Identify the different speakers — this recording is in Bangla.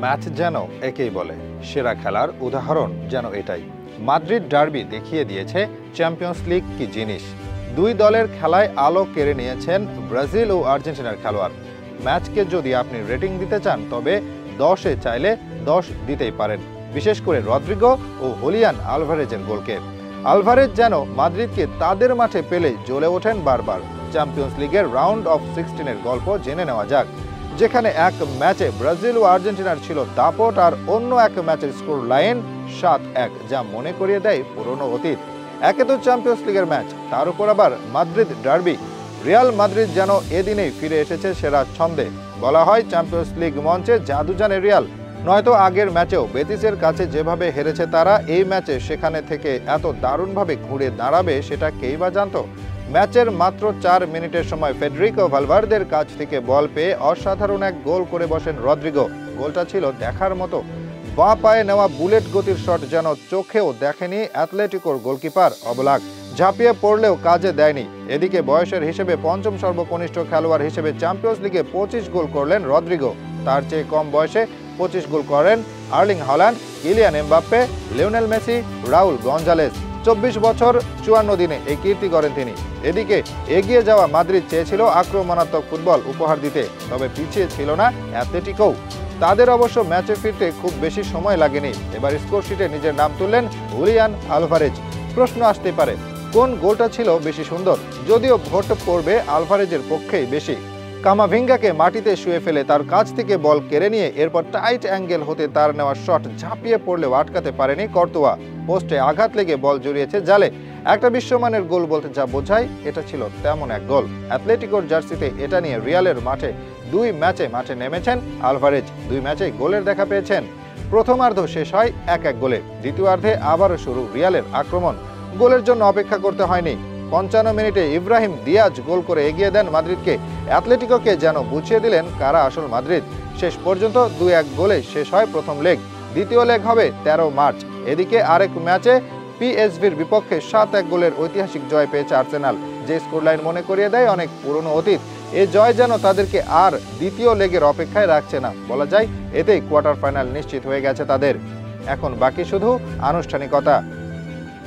Speaker 1: ম্যাচ যেন একেই বলে, সেরা খেলার উদাহরণ যেন এটাই। মাদ্রিদ ডার্বি দেখিয়ে দিয়েছে চ্যাম্পিয়ন্স লিগ কি জিনিস। দুই দলের খেলায় আলো কেড়ে নিয়েছেন ব্রাজিল ও আর্জেন্টিনার খেলোয়াড়। ম্যাচকে যদি আপনি রেটিং দিতে চান তবে 10-এ চাইলে 10 দিতেই পারেন, বিশেষ করে রদ্রিগো ও হুলিয়ান আলভারেজের গোলকে। আলভারেজ যেন মাদ্রিদকে তাদের মাঠে পেলে জ্বলে ওঠেন বারবার। চ্যাম্পিয়ন্স লিগের রাউন্ড অফ 16-এর গল্প জেনে নেওয়া যাক, যেখানে এক ম্যাচে ব্রাজিল ও আর্জেন্টিনার ছিল দাপট আর অন্য এক ম্যাচের স্কোর লাইন 7-1, যা মনে করিয়ে দেয় পুরনো অতীত। একে তো চ্যাম্পিয়ন্স লিগের ম্যাচ, তার উপর আবার মাদ্রিদ ডার্বি। রিয়াল মাদ্রিদ যেন এদিনেই ফিরে এসেছে সেরা ছন্দে। বলা হয় চ্যাম্পিয়ন্স লিগ মঞ্চে জাদু জানে রিয়াল। নয়তো আগের ম্যাচেও বেতিসের কাছে যেভাবে হেরেছে তারা, এই ম্যাচে সেখানে থেকে এত দারুণভাবে ঘুরে দাঁড়াবে সেটা কেই বা জানত। ম্যাচের মাত্র 4 মিনিটের সময় ফেডেরিকো ভালভার্দের কাছ থেকে বল পেয়ে অসাধারণ এক গোল করে বসেন রদ্রিগো। গোলটা ছিল দেখার মতো। বাঁ পায়ে নেওয়া বুলেট গতির শট যেন চোখেও দেখেনি অ্যাথলেটিকোর গোলকিপার অবলাগ। ঝাঁপিয়ে পড়লেও কাজে দেয়নি। এদিকে বয়সের হিসেবে পঞ্চম সর্বকনিষ্ঠ খেলোয়াড় হিসেবে চ্যাম্পিয়ন্স লিগে 25 গোল করলেন রদ্রিগো। তার চেয়ে কম বয়সে 25 গোল করেন Erling Haaland, Kylian Mbappe, Lionel Messi, Raul Gonzalez. 24 বছর 54 দিনে এই কীর্তি করেন তিনি। এদিকে এগিয়ে যাওয়া মাদ্রিদ চেয়েছিল আক্রমণাত্মক ফুটবল উপহার দিতে, তবে পিছিয়ে ছিল না অ্যাথলেটিকো। তাদের অবশ্য ম্যাচে ফিরতে খুব বেশি সময় লাগেনি। এবার স্কোরশিটে নিজের নাম তুললেন হুলিয়ান আলভারেজ। প্রশ্ন আসতে পারে, কোন গোলটা ছিল বেশি সুন্দর? যদিও ভোট পড়বে আলভারেজের পক্ষেই বেশি। কামাভিঙ্গাকে মাটিতে শুয়ে ফেলে তার কাছ থেকে বল কেড়ে নিয়ে এরপর টাইট অ্যাঙ্গেল হতে তার নেওয়া শট ঝাঁপিয়ে পড়লেও আটকাতে পারেনি কর্তোয়া। পোস্টে আঘাত লেগে বল জড়িয়েছে জালে। একটা বিশ্বমানের গোল বলতে যা বোঝায়, এটা ছিল তেমন এক গোল। অ্যাথলেটিকোর জার্সিতে এটা নিয়ে রিয়ালের মাঠে 2 ম্যাচে নেমেছেন আলভারেজ। 2 ম্যাচে গোলের দেখা পেয়েছেন। প্রথমার্ধ শেষ হয় 1-1 গোলে। দ্বিতীয়ার্ধে আবারও শুরু রিয়ালের আক্রমণ। গোলের জন্য অপেক্ষা করতে হয়নি। 55 মিনিটে ইব্রাহিম দিয়াজ গোল করে এগিয়ে দেন মাদ্রিদকে। অ্যাথলেটিকোকে যেন বুঝিয়ে দিলেন কারা আসল মাদ্রিদ। শেষ পর্যন্ত 2-1 গোলে শেষ হয় প্রথম লেগ। দ্বিতীয় লেগ হবে 13 মার্চ। এদিকে আরেক ম্যাচে পিএসভির বিপক্ষে 7-1 গোলের ঐতিহাসিক জয় পেয়েছে আর্সেনাল, যে স্কোর লাইন মনে করিয়ে দেয় অনেক পুরনো অতীত। এই জয় যেন তাদেরকে আর দ্বিতীয় লেগের অপেক্ষায় রাখছে না। বলা যায় এতেই কোয়ার্টার ফাইনাল নিশ্চিত হয়ে গেছে তাদের। এখন বাকি শুধু আনুষ্ঠানিকতা।